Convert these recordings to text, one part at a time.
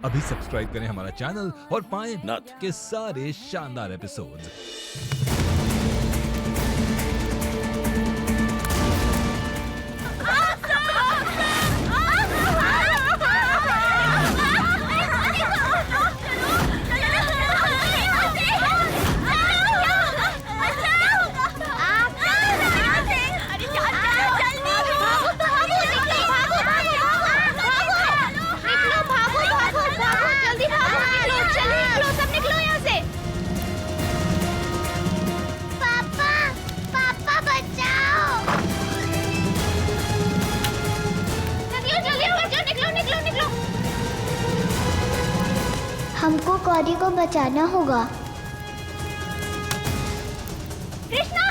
अभी सब्सक्राइब करें हमारा चैनल और पाएं नाथ। के सारे शानदार एपिसोड्स। हमको कौरी को बचाना होगा। कृष्णा,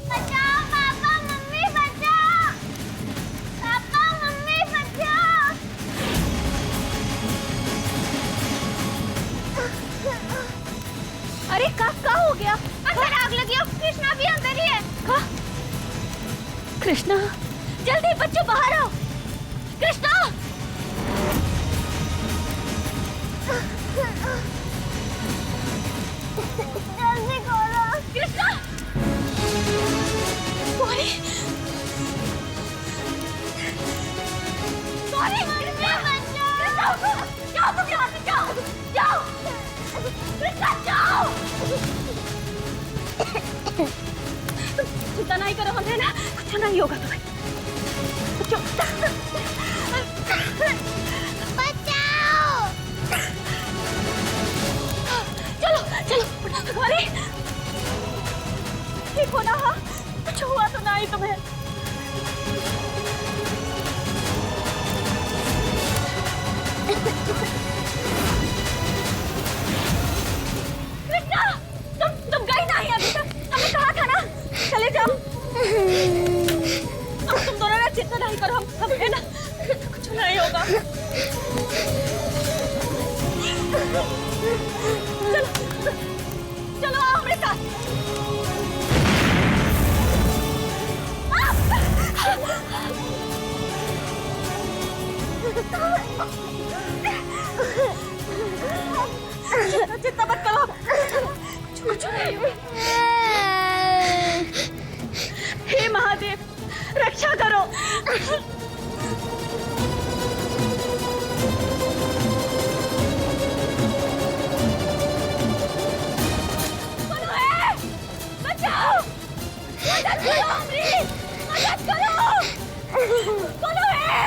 बचाओ पापा, मम्मी बचाओ, पापा मम्मी बचाओ। अरे क्या हो गया? अंदर आग लगी हो। कृष्णा भी अंदर ही है। कृष्णा, जल्दी बच्चों बाहर आओ। कृष्णा, जल्दी खोलो। कृष्णा, सॉरी सॉरी, कृष्णा बचाओ। जाओ तुम यहाँ से, जाओ जाओ कृष्णा, जाओ। चिंता नहीं करो, हमें ना कुछ नहीं होगा तुम्हें। बचाओ! चलो चलो, अरे ठीक हो ना? हाँ, कुछ हुआ तो नहीं तुम्हें? कृष्णा, तुम गई नहीं अभी तक। हमें कहा था ना, चले जाओ। तुम दोनों ना चिंता नहीं करो, हम है ना, कुछ नहीं होगा। चलो चलो, आओ हमारे साथ। चिंता मत करो, कुछ नहीं होगा। हे महादेव, रक्षा करो। बचाओ, मदद करो अमरीश, मदद करो। बोलो है।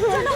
चलो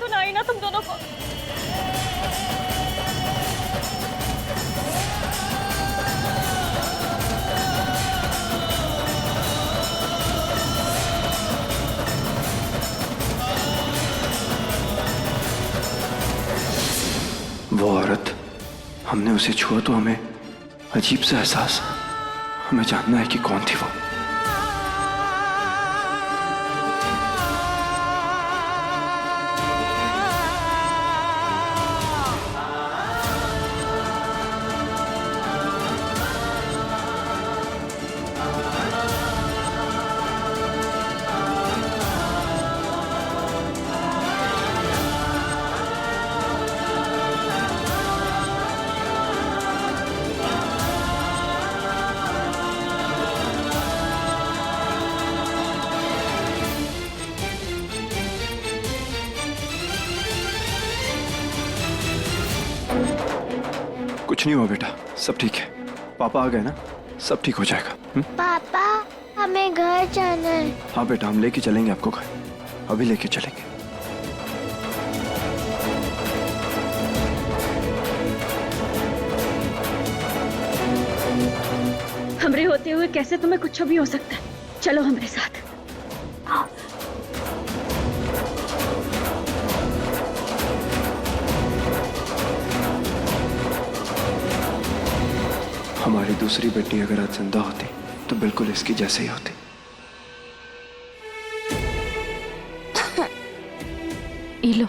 सुनाई ना तुम दोनों को? वो औरत, हमने उसे छुआ तो हमें अजीब सा एहसास। हमें जानना है कि कौन थी वो। कुछ नहीं हुआ बेटा, सब ठीक है। पापा आ गए ना, सब ठीक हो जाएगा। पापा हमें घर जाना है। हाँ बेटा, हम लेके चलेंगे आपको घर, अभी लेके चलेंगे। हमरे होते हुए कैसे तुम्हें कुछ भी हो सकता है? चलो हमारे साथ। हमारी दूसरी बेटी अगर आज जिंदा होती तो बिल्कुल इसकी जैसे ही होती। इलो,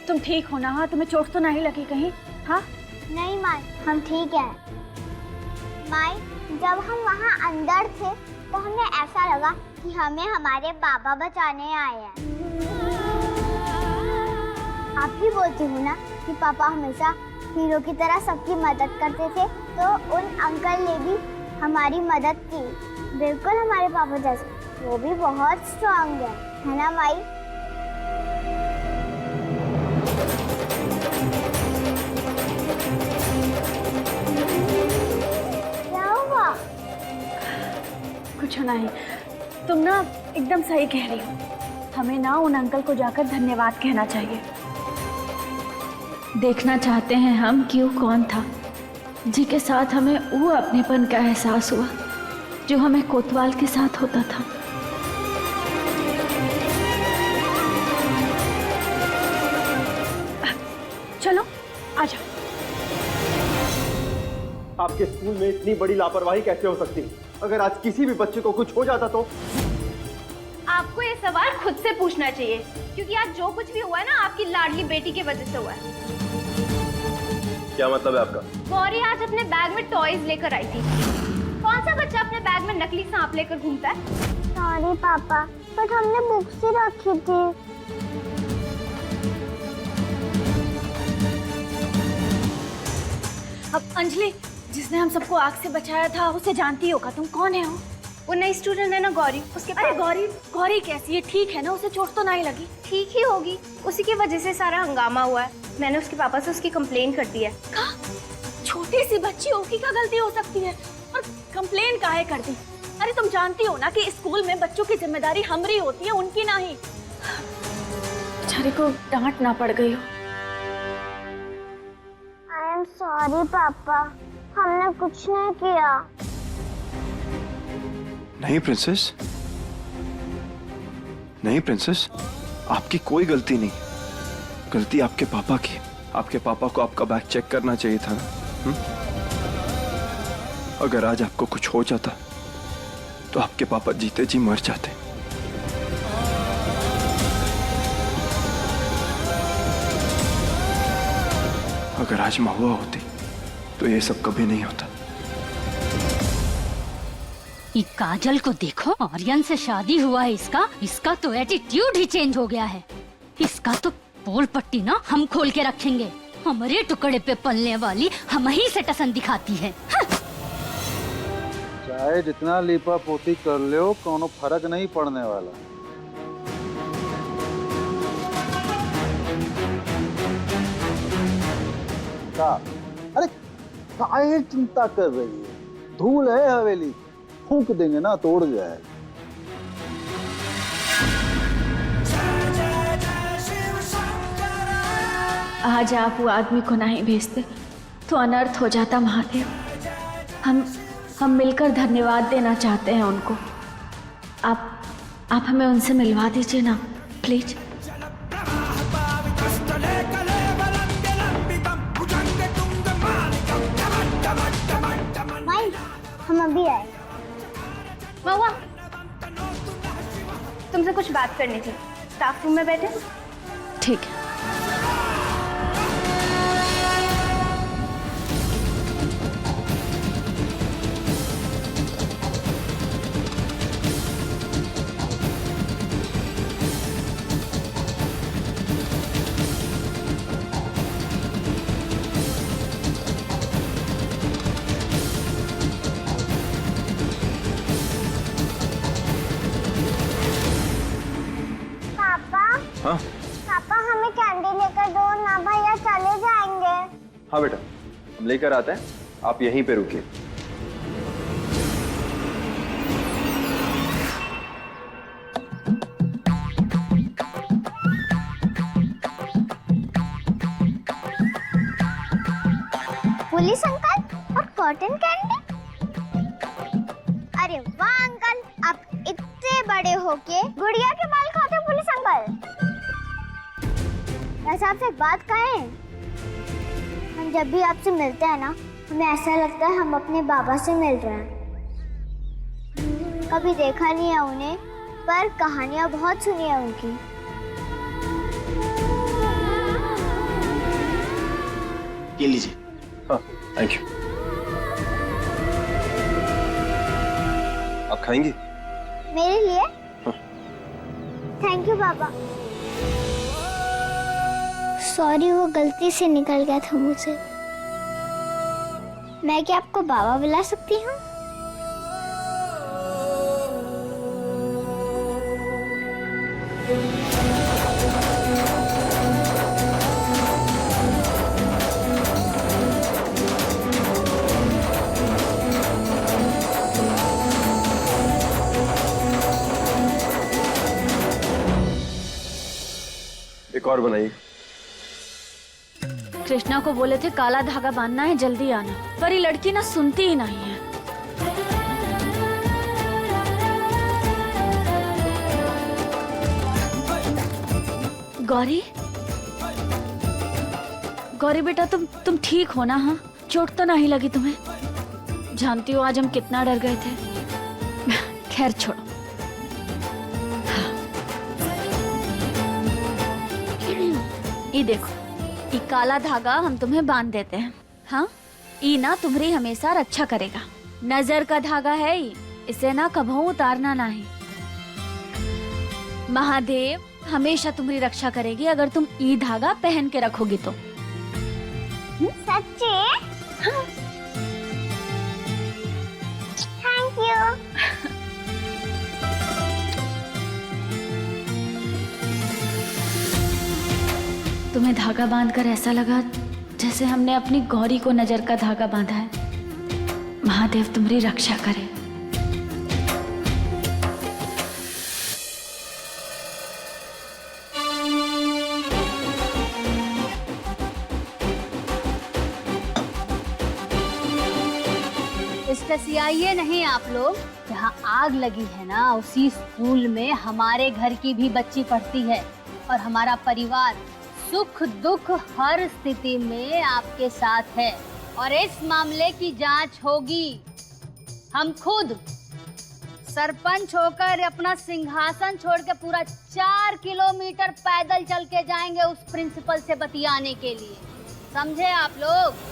तुम ठीक हो ना? हाँ, तुम्हें चोट तो नहीं लगी कहीं? हाँ नहीं माई, हम ठीक है। माई, जब हम वहाँ अंदर थे तो हमें ऐसा लगा कि हमें हमारे बाबा बचाने आए हैं। आप भी बोलती हो ना कि पापा हमेशा हीरो की तरह सबकी मदद करते थे, तो उन अंकल ने भी हमारी मदद की, बिल्कुल हमारे पापा जैसे। वो भी बहुत स्ट्रांग है ना माई? क्या हुआ? कुछ नहीं, तुम ना एकदम सही कह रही हो। हमें ना उन अंकल को जाकर धन्यवाद कहना चाहिए। देखना चाहते हैं हम कि वो कौन था जिसके साथ हमें वो अपनेपन का एहसास हुआ जो हमें कोतवाल के साथ होता था। चलो आ जाओ। आपके स्कूल में इतनी बड़ी लापरवाही कैसे हो सकती? अगर आज किसी भी बच्चे को कुछ हो जाता तो? आपको ये सवाल खुद से पूछना चाहिए, क्योंकि आज जो कुछ भी हुआ है ना, आपकी लाडली बेटी की वजह से हुआ है। क्या मतलब है आपका? गौरी आज अपने बैग में टॉयज लेकर आई थी। कौन सा बच्चा अपने बैग में नकली सांप लेकर घूमता है? सॉरी पापा, बट हमने बुक्स ही रखी थी। अब अंजलि, जिसने हम सबको आग से बचाया था, उसे जानती होगा। तुम कौन है? वो नई स्टूडेंट है ना गौरी, उसके अरे गौरी कैसी है? ठीक है ना? उसे चोट तो नहीं लगी? ठीक ही होगी, उसी की वजह से सारा हंगामा हुआ है। मैंने उसके पापा से उसकी कंप्लेन कर दी है। छोटी सी बच्ची होगी, क्या गलती हो सकती है? और कंप्लेन काहे कर दी? अरे तुम जानती हो ना कि स्कूल में बच्चों की जिम्मेदारी हमारी होती है, उनकी नहीं। बेचारी को डांट ना पड़ गई हो। आई एम सॉरी पापा, हमने कुछ नहीं किया। नहीं प्रिंसेस, नहीं प्रिंसेस, आपकी कोई गलती नहीं। गलती आपके पापा की। आपके पापा को आपका बैग चेक करना चाहिए था ना। अगर आज आपको कुछ हो जाता तो आपके पापा जीते जी मर जाते। अगर आज महुआ होती तो ये सब कभी नहीं होता। ये काजल को देखो, आर्यन से शादी हुआ है इसका तो एटीट्यूड ही चेंज हो गया है। इसका तो पोल पट्टी ना हम खोल के रखेंगे। हमारे टुकड़े पे पलने वाली हम ही से टसन दिखाती है। चाहे जितना लीपा पोती कर लो, कोनो फर्क नहीं पड़ने वाला। का? अरे काहे चिंता कर रही है? धूल है हवेली, फूंक देंगे ना तोड़ जाए। आज आप वो आदमी को नहीं भेजते तो अनर्थ हो जाता महादेव। हम मिलकर धन्यवाद देना चाहते हैं उनको। आप हमें उनसे मिलवा दीजिए ना प्लीज। माई, हम अभी आए। महुआ, तुमसे कुछ बात करनी थी। स्टाफ रूम में बैठे। ठीक है। हाँ पापा हमें कैंडी लेकर दो ना, भैया चले जाएंगे। हाँ बेटा, हम लेकर आते हैं, आप यहीं पे रुकिए। पुलिस अंकल और कॉटन कैंडी। अरे वाह अंकल, आप इतने बड़े होके गुड़िया के बाल खाते हो पुलिस अंकल। वैसे आपसे एक बात कहें, हम जब भी आपसे मिलते हैं ना, हमें ऐसा लगता है हम अपने बाबा से मिल रहे हैं। कभी देखा नहीं है उन्हें, पर कहानियां बहुत सुनी है उनकी। ये लीजिए। हाँ थैंक यू। आप खाएंगी? मेरे लिए? थैंक यू पापा। सॉरी, वो गलती से निकल गया था मुझसे। मैं क्या आपको बाबा बुला सकती हूँ? एक और बनाइए। कृष्णा को बोले थे काला धागा बांधना है, जल्दी आना, पर ये लड़की ना सुनती ही नहीं है। गौरी, गौरी बेटा, तुम ठीक हो ना? हाँ, चोट तो नहीं लगी तुम्हें? जानती हो आज हम कितना डर गए थे। खैर छोड़ो। ये देखो, ये काला धागा हम तुम्हें बांध देते हैं। हाँ, ये ना तुम्हारी हमेशा रक्षा करेगा। नजर का धागा है ये, इसे ना कभू उतारना नहीं। महादेव हमेशा तुम्हारी रक्षा करेगी अगर तुम ये धागा पहन के रखोगी तो। सच्ची? Thank you. तुम्हें धागा बांधकर ऐसा लगा जैसे हमने अपनी गौरी को नजर का धागा बांधा है। महादेव तुम्हारी रक्षा करे। सियाइए नहीं आप लोग। जहाँ आग लगी है ना, उसी स्कूल में हमारे घर की भी बच्ची पढ़ती है और हमारा परिवार सुख दुख हर स्थिति में आपके साथ है और इस मामले की जांच होगी। हम खुद सरपंच होकर अपना सिंहासन छोड़ के पूरा 4 किलोमीटर पैदल चल के जाएंगे उस प्रिंसिपल से बतियाने के लिए। समझे आप लोग?